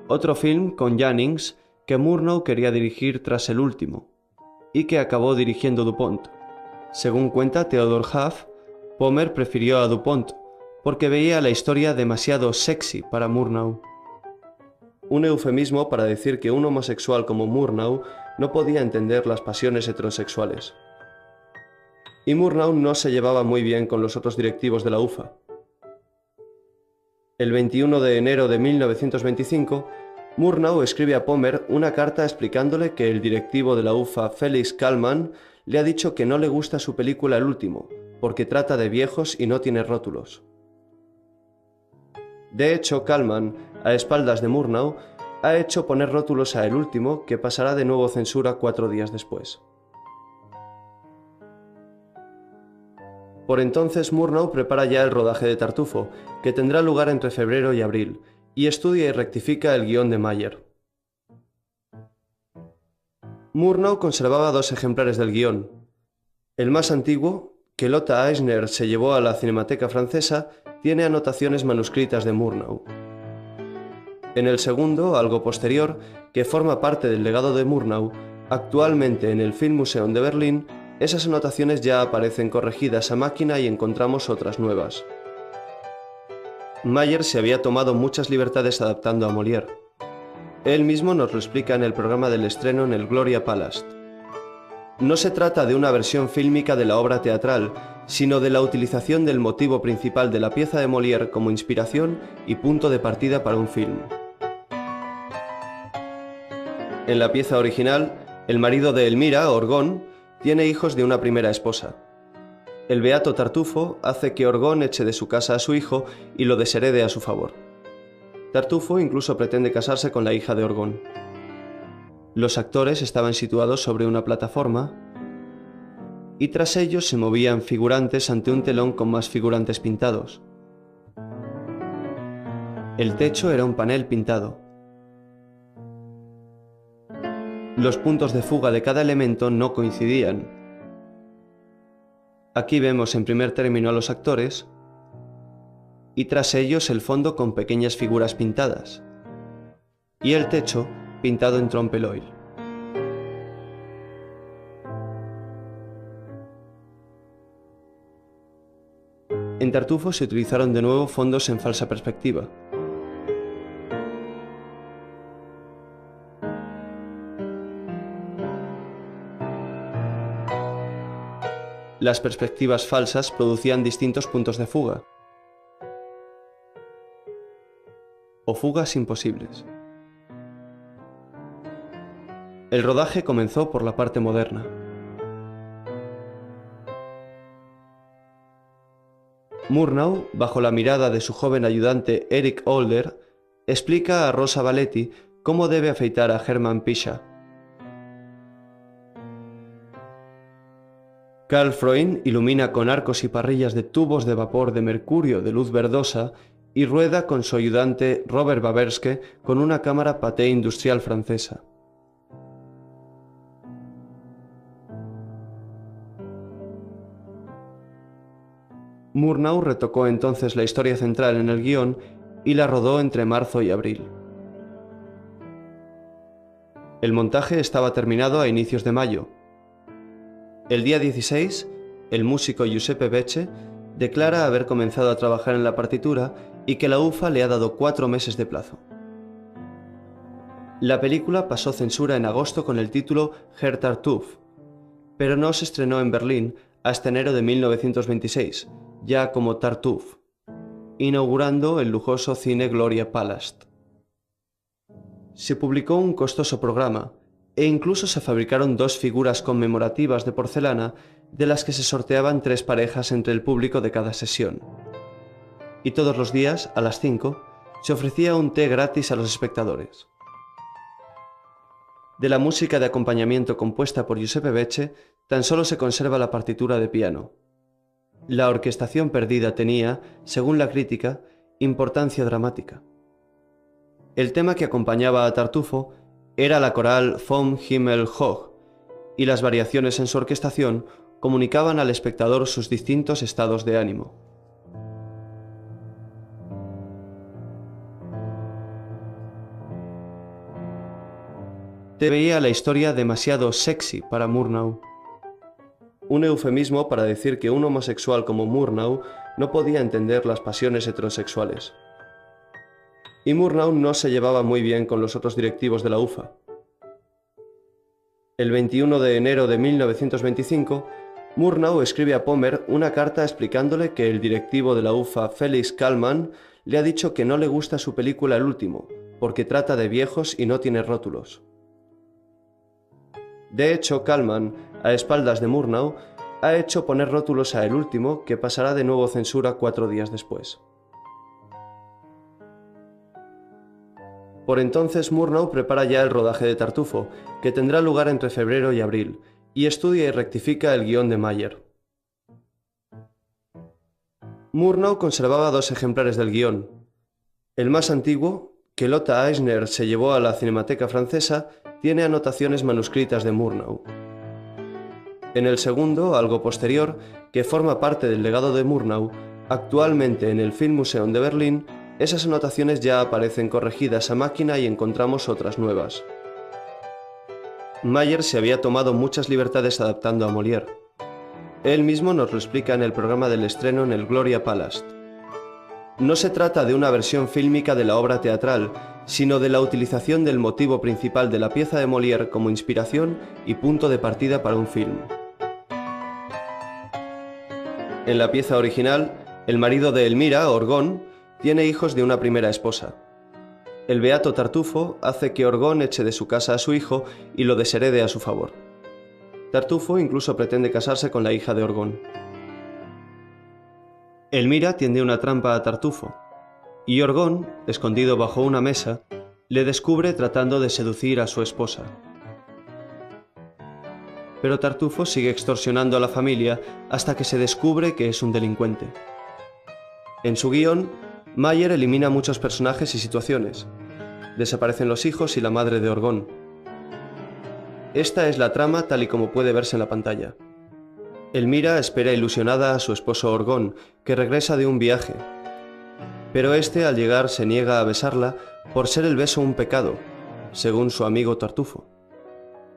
otro film con Jannings que Murnau quería dirigir tras el último, y que acabó dirigiendo Dupont. Según cuenta Theodore Huff, Pomer prefirió a Dupont, porque veía la historia demasiado sexy para Murnau. Un eufemismo para decir que un homosexual como Murnau no podía entender las pasiones heterosexuales. Y Murnau no se llevaba muy bien con los otros directivos de la UFA. El 21 de enero de 1925, Murnau escribe a Pomer una carta explicándole que el directivo de la UFA, Felix Kallmann, le ha dicho que no le gusta su película El último, porque trata de viejos y no tiene rótulos. De hecho, Kallmann, a espaldas de Murnau, ha hecho poner rótulos a El último, que pasará de nuevo censura 4 días después. Por entonces Murnau prepara ya el rodaje de Tartufo, que tendrá lugar entre febrero y abril, y estudia y rectifica el guión de Mayer. Murnau conservaba 2 ejemplares del guión. El más antiguo, que Lotta Eisner se llevó a la Cinemateca Francesa, tiene anotaciones manuscritas de Murnau. En el segundo, algo posterior, que forma parte del legado de Murnau, actualmente en el Filmmuseum de Berlín, esas anotaciones ya aparecen corregidas a máquina y encontramos otras nuevas. Mayer se había tomado muchas libertades adaptando a Molière. Él mismo nos lo explica en el programa del estreno en el Gloria Palast. No se trata de una versión fílmica de la obra teatral, sino de la utilización del motivo principal de la pieza de Molière como inspiración y punto de partida para un film. En la pieza original, el marido de Elmira, Orgón, tiene hijos de una primera esposa. El beato Tartufo hace que Orgón eche de su casa a su hijo y lo desherede a su favor. Tartufo incluso pretende casarse con la hija de Orgón. Los actores estaban situados sobre una plataforma y tras ellos se movían figurantes ante un telón con más figurantes pintados. El techo era un panel pintado. Los puntos de fuga de cada elemento no coincidían. Aquí vemos en primer término a los actores y tras ellos el fondo con pequeñas figuras pintadas y el techo pintado en trompe-l'œil. En Tartufo se utilizaron de nuevo fondos en falsa perspectiva. Las perspectivas falsas producían distintos puntos de fuga, o fugas imposibles. El rodaje comenzó por la parte moderna. Murnau, bajo la mirada de su joven ayudante Eric Older, explica a Rosa Valetti cómo debe afeitar a Hermann Pischer. Karl Freund ilumina con arcos y parrillas de tubos de vapor de mercurio de luz verdosa y rueda con su ayudante Robert Baberske con una cámara Pathé industrial francesa. Murnau retocó entonces la historia central en el guión y la rodó entre marzo y abril. El montaje estaba terminado a inicios de mayo. El día 16, el músico Giuseppe Becce declara haber comenzado a trabajar en la partitura y que la UFA le ha dado 4 meses de plazo. La película pasó censura en agosto con el título Herr Tartuffe, pero no se estrenó en Berlín hasta enero de 1926, ya como Tartuffe, inaugurando el lujoso cine Gloria Palast. Se publicó un costoso programa e incluso se fabricaron 2 figuras conmemorativas de porcelana de las que se sorteaban 3 parejas entre el público de cada sesión. Y todos los días, a las 5, se ofrecía un té gratis a los espectadores. De la música de acompañamiento compuesta por Giuseppe Becce, tan solo se conserva la partitura de piano. La orquestación perdida tenía, según la crítica, importancia dramática. El tema que acompañaba a Tartufo era la coral Vom Himmel hoch, y las variaciones en su orquestación comunicaban al espectador sus distintos estados de ánimo. Te veía la historia demasiado sexy para Murnau. Un eufemismo para decir que un homosexual como Murnau no podía entender las pasiones heterosexuales. Y Murnau no se llevaba muy bien con los otros directivos de la UFA. El 21 de enero de 1925, Murnau escribe a Pommer una carta explicándole que el directivo de la UFA, Felix Kallmann, le ha dicho que no le gusta su película El último, porque trata de viejos y no tiene rótulos. De hecho, Kallmann, a espaldas de Murnau, ha hecho poner rótulos a El último, que pasará de nuevo censura 4 días después. Por entonces Murnau prepara ya el rodaje de Tartufo, que tendrá lugar entre febrero y abril, y estudia y rectifica el guión de Mayer. Murnau conservaba 2 ejemplares del guión. El más antiguo, que Lotta Eisner se llevó a la Cinemateca Francesa, tiene anotaciones manuscritas de Murnau. En el segundo, algo posterior, que forma parte del legado de Murnau, actualmente en el Filmmuseum de Berlín, esas anotaciones ya aparecen corregidas a máquina y encontramos otras nuevas. Mayer se había tomado muchas libertades adaptando a Molière. Él mismo nos lo explica en el programa del estreno en el Gloria Palast. No se trata de una versión fílmica de la obra teatral, sino de la utilización del motivo principal de la pieza de Molière como inspiración y punto de partida para un film. En la pieza original, el marido de Elmira, Orgón, tiene hijos de una primera esposa. El beato Tartufo hace que Orgón eche de su casa a su hijo y lo desherede a su favor. Tartufo incluso pretende casarse con la hija de Orgón. Elmira tiende una trampa a Tartufo, y Orgón, escondido bajo una mesa, le descubre tratando de seducir a su esposa. Pero Tartufo sigue extorsionando a la familia hasta que se descubre que es un delincuente. En su guión, Mayer elimina muchos personajes y situaciones. Desaparecen los hijos y la madre de Orgón. Esta es la trama tal y como puede verse en la pantalla. Elmira espera ilusionada a su esposo Orgón, que regresa de un viaje. Pero este al llegar se niega a besarla por ser el beso un pecado, según su amigo Tartufo.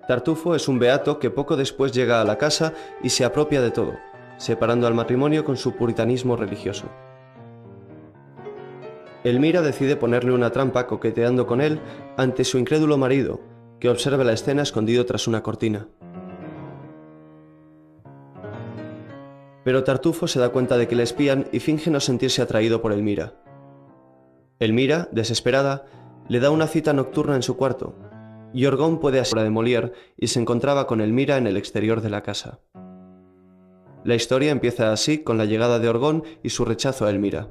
Tartufo es un beato que poco después llega a la casa y se apropia de todo, separando al matrimonio con su puritanismo religioso. Elmira decide ponerle una trampa coqueteando con él ante su incrédulo marido, que observa la escena escondido tras una cortina. Pero Tartufo se da cuenta de que le espían y finge no sentirse atraído por Elmira. Elmira, desesperada, le da una cita nocturna en su cuarto, y Orgón puede asistir a de Molière y se encontraba con Elmira en el exterior de la casa. La historia empieza así con la llegada de Orgón y su rechazo a Elmira.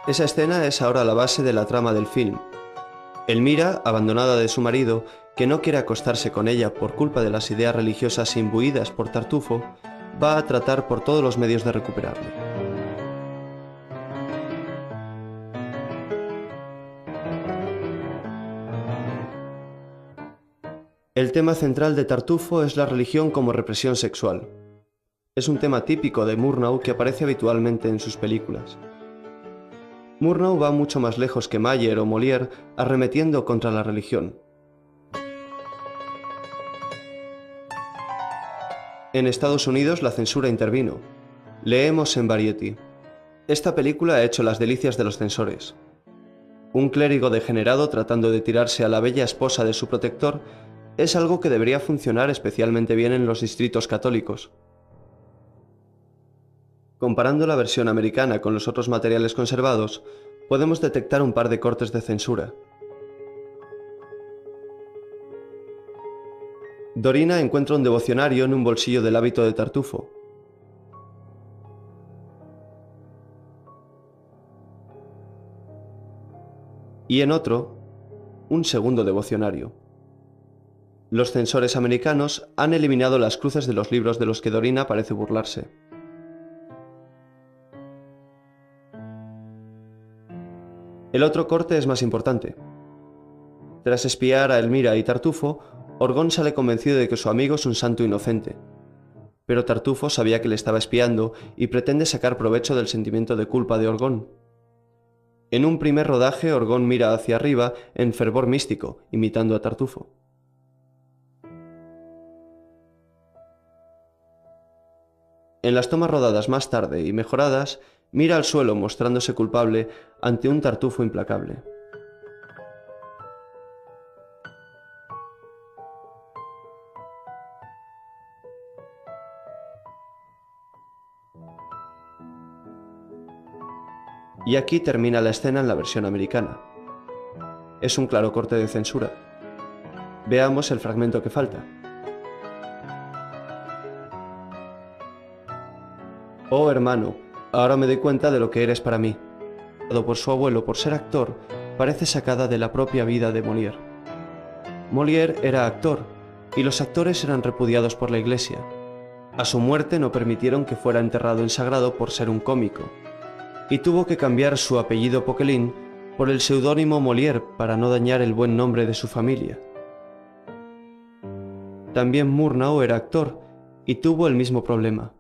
Esa escena es ahora la base de la trama del film. Elmira, abandonada de su marido, que no quiere acostarse con ella por culpa de las ideas religiosas imbuidas por Tartufo, va a tratar por todos los medios de recuperarle. El tema central de Tartufo es la religión como represión sexual. Es un tema típico de Murnau que aparece habitualmente en sus películas. Murnau va mucho más lejos que Mayer o Molière arremetiendo contra la religión. En Estados Unidos la censura intervino. Leemos en Variety: esta película ha hecho las delicias de los censores. Un clérigo degenerado tratando de tirarse a la bella esposa de su protector es algo que debería funcionar especialmente bien en los distritos católicos. Comparando la versión americana con los otros materiales conservados, podemos detectar un par de cortes de censura. Dorina encuentra un devocionario en un bolsillo del hábito de Tartufo. Y en otro, un segundo devocionario. Los censores americanos han eliminado las cruces de los libros de los que Dorina parece burlarse. El otro corte es más importante. Tras espiar a Elmira y Tartufo, Orgón sale convencido de que su amigo es un santo inocente. Pero Tartufo sabía que le estaba espiando y pretende sacar provecho del sentimiento de culpa de Orgón. En un primer rodaje, Orgón mira hacia arriba en fervor místico, imitando a Tartufo. En las tomas rodadas más tarde y mejoradas, mira al suelo mostrándose culpable ante un Tartufo implacable. Y aquí termina la escena en la versión americana. Es un claro corte de censura. Veamos el fragmento que falta. Oh hermano, ahora me doy cuenta de lo que eres para mí. Por su abuelo por ser actor, parece sacada de la propia vida de Molière. Molière era actor, y los actores eran repudiados por la Iglesia. A su muerte no permitieron que fuera enterrado en sagrado por ser un cómico, y tuvo que cambiar su apellido Poquelin por el seudónimo Molière para no dañar el buen nombre de su familia. También Murnau era actor, y tuvo el mismo problema.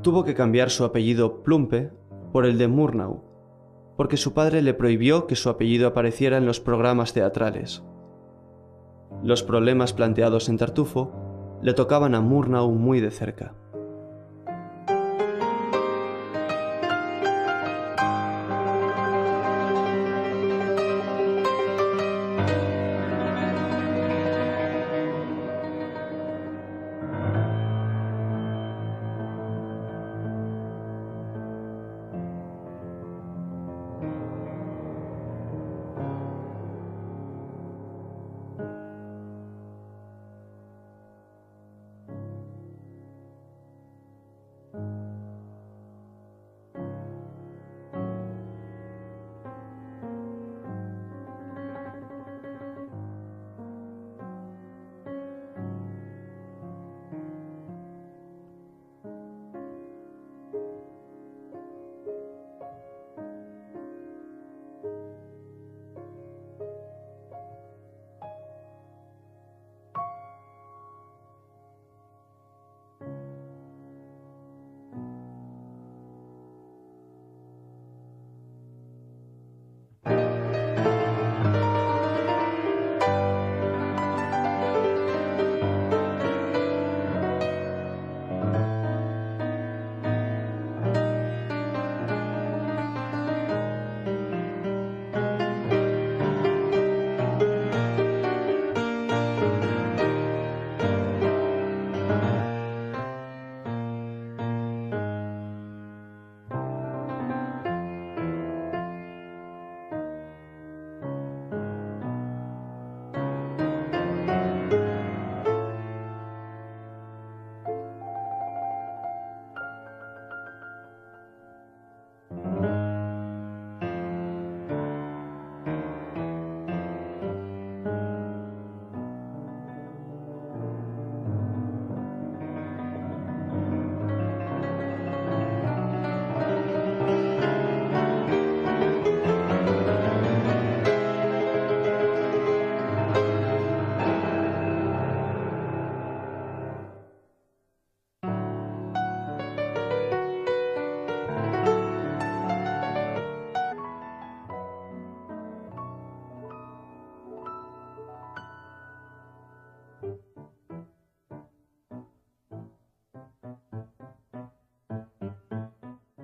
Tuvo que cambiar su apellido Plumpe por el de Murnau, porque su padre le prohibió que su apellido apareciera en los programas teatrales. Los problemas planteados en Tartufo le tocaban a Murnau muy de cerca.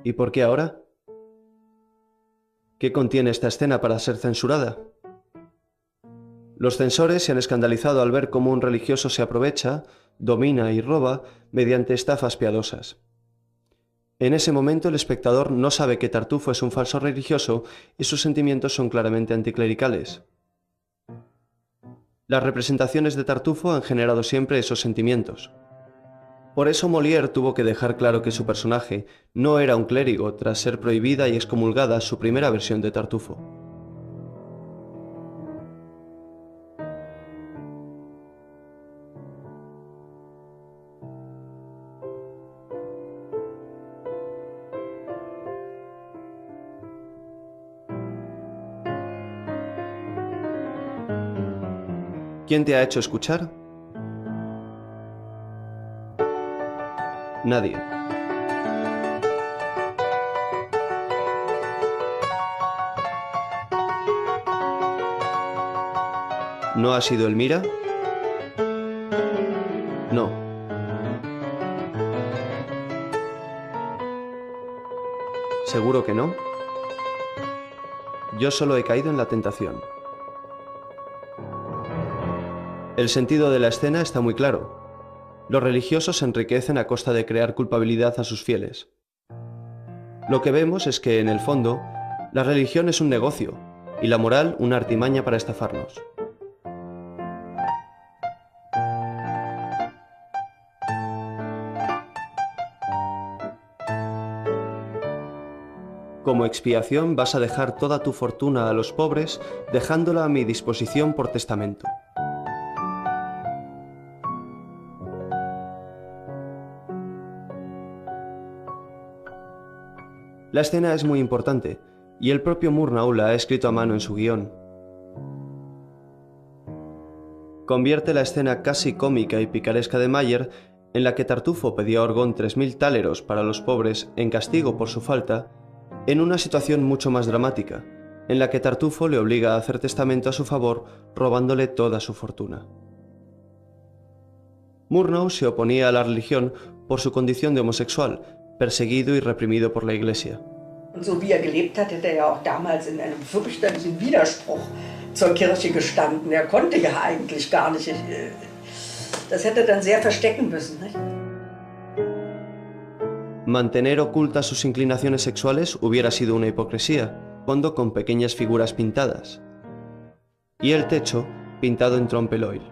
¿Y por qué ahora? ¿Qué contiene esta escena para ser censurada? Los censores se han escandalizado al ver cómo un religioso se aprovecha, domina y roba mediante estafas piadosas. En ese momento el espectador no sabe que Tartufo es un falso religioso y sus sentimientos son claramente anticlericales. Las representaciones de Tartufo han generado siempre esos sentimientos. Por eso Molière tuvo que dejar claro que su personaje no era un clérigo tras ser prohibida y excomulgada su primera versión de Tartufo. ¿Quién te ha hecho escuchar? Nadie. ¿No ha sido Elmira? No. ¿Seguro que no? Yo solo he caído en la tentación. El sentido de la escena está muy claro. Los religiosos se enriquecen a costa de crear culpabilidad a sus fieles. Lo que vemos es que, en el fondo, la religión es un negocio y la moral una artimaña para estafarnos. Como expiación vas a dejar toda tu fortuna a los pobres, dejándola a mi disposición por testamento. La escena es muy importante, y el propio Murnau la ha escrito a mano en su guión. Convierte la escena casi cómica y picaresca de Mayer, en la que Tartufo pedía a Orgón 3.000 táleros para los pobres en castigo por su falta, en una situación mucho más dramática, en la que Tartufo le obliga a hacer testamento a su favor, robándole toda su fortuna. Murnau se oponía a la religión por su condición de homosexual, perseguido y reprimido por la Iglesia. Und so wie gelebt hat, hätte auch damals in einem fürchterlichen Widerspruch zur Kirche gestanden. Konnte ja eigentlich gar nicht. Das hätte dann sehr verstecken müssen, nicht? Mantener ocultas sus inclinaciones sexuales hubiera sido una hipocresía, fondo con pequeñas figuras pintadas. Y el techo pintado en trompe-l'oeil.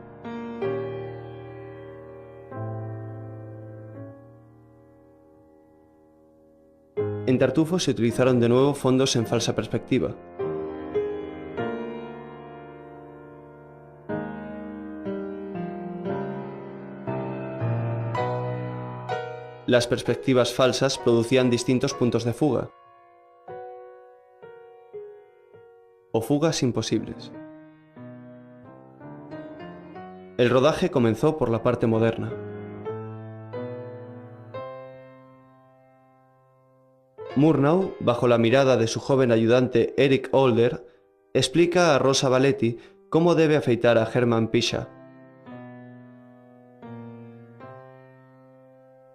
En Tartufo se utilizaron de nuevo fondos en falsa perspectiva. Las perspectivas falsas producían distintos puntos de fuga, o fugas imposibles. El rodaje comenzó por la parte moderna. Murnau, bajo la mirada de su joven ayudante Eric Older, explica a Rosa Valetti cómo debe afeitar a Hermann Pischer.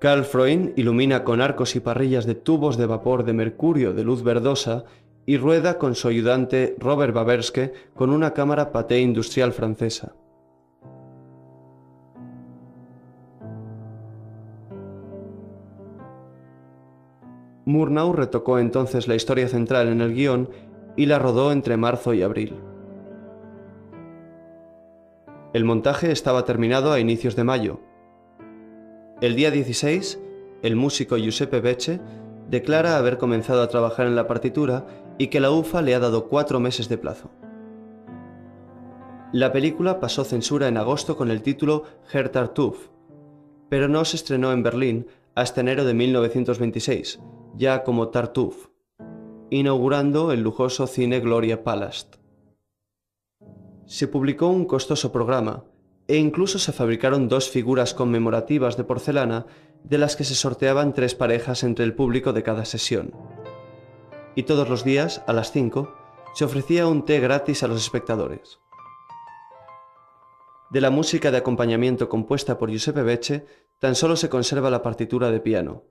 Karl Freund ilumina con arcos y parrillas de tubos de vapor de mercurio de luz verdosa y rueda con su ayudante Robert Baberske con una cámara Pathé industrial francesa. Murnau retocó entonces la historia central en el guión y la rodó entre marzo y abril. El montaje estaba terminado a inicios de mayo. El día 16, el músico Giuseppe Becce declara haber comenzado a trabajar en la partitura y que la UFA le ha dado 4 meses de plazo. La película pasó censura en agosto con el título Herr Tartuffe, pero no se estrenó en Berlín hasta enero de 1926, ya como Tartuffe, inaugurando el lujoso cine Gloria Palast. Se publicó un costoso programa e incluso se fabricaron 2 figuras conmemorativas de porcelana de las que se sorteaban 3 parejas entre el público de cada sesión. Y todos los días, a las 5, se ofrecía un té gratis a los espectadores. De la música de acompañamiento compuesta por Giuseppe Becce, tan solo se conserva la partitura de piano.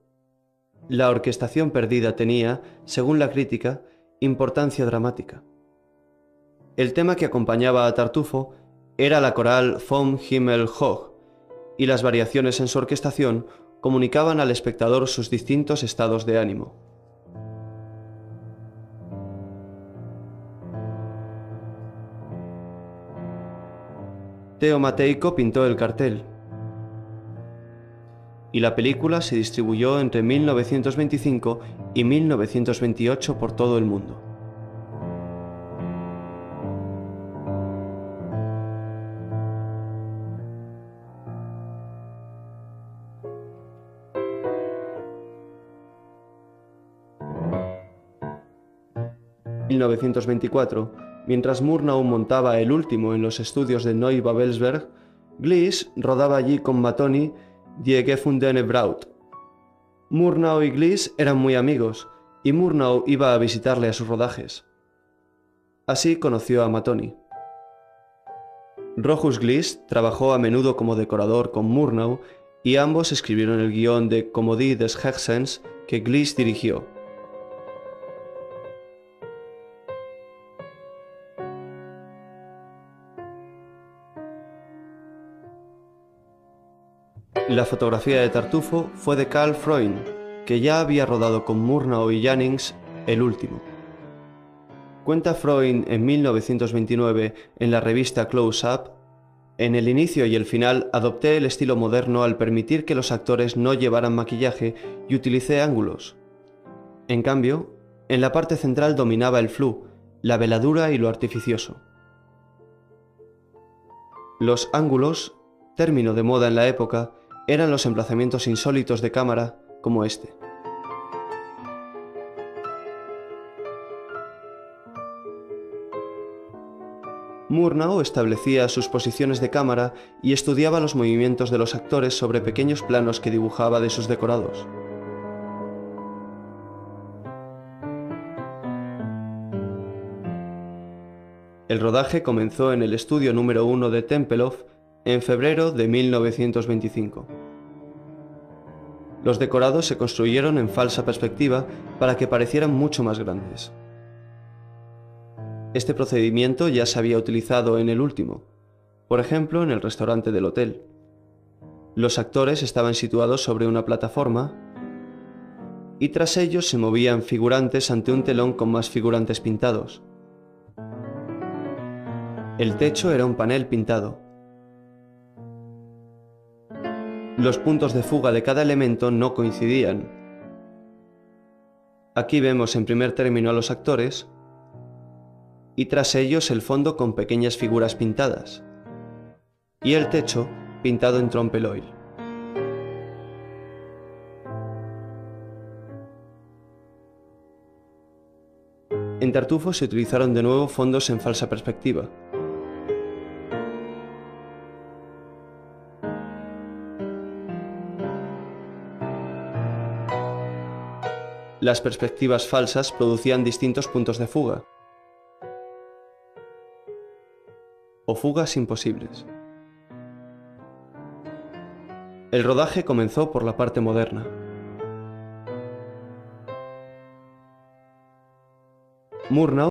La orquestación perdida tenía, según la crítica, importancia dramática. El tema que acompañaba a Tartufo era la coral Vom Himmel hoch, y las variaciones en su orquestación comunicaban al espectador sus distintos estados de ánimo. Theo Matejko pintó el cartel, y la película se distribuyó entre 1925 y 1928 por todo el mundo. En 1924, mientras Murnau montaba el último en los estudios de Neubabelsberg, Glees rodaba allí con Mattoni Die gefundene Braut. Murnau y Glees eran muy amigos, y Murnau iba a visitarle a sus rodajes. Así conoció a Mattoni. Rochus Glees trabajó a menudo como decorador con Murnau y ambos escribieron el guión de Comödie des Herzens que Glees dirigió. La fotografía de Tartufo fue de Karl Freund, que ya había rodado con Murnau y Jannings el último. Cuenta Freund en 1929 en la revista Close Up: en el inicio y el final adopté el estilo moderno al permitir que los actores no llevaran maquillaje y utilicé ángulos. En cambio, En la parte central dominaba el flou, la veladura y lo artificioso. Los ángulos, término de moda en la época, eran los emplazamientos insólitos de cámara como este. Murnau establecía sus posiciones de cámara y estudiaba los movimientos de los actores sobre pequeños planos que dibujaba de sus decorados. El rodaje comenzó en el estudio número 1 de Tempelhof en febrero de 1925. Los decorados se construyeron en falsa perspectiva para que parecieran mucho más grandes. Este procedimiento ya se había utilizado en el último, por ejemplo en el restaurante del hotel. Los actores estaban situados sobre una plataforma y tras ellos se movían figurantes ante un telón con más figurantes pintados. El techo era un panel pintado. Los puntos de fuga de cada elemento no coincidían. Aquí vemos en primer término a los actores y tras ellos el fondo con pequeñas figuras pintadas y el techo pintado en trompe-l'œil. En Tartufo se utilizaron de nuevo fondos en falsa perspectiva. Las perspectivas falsas producían distintos puntos de fuga, o fugas imposibles. El rodaje comenzó por la parte moderna. Murnau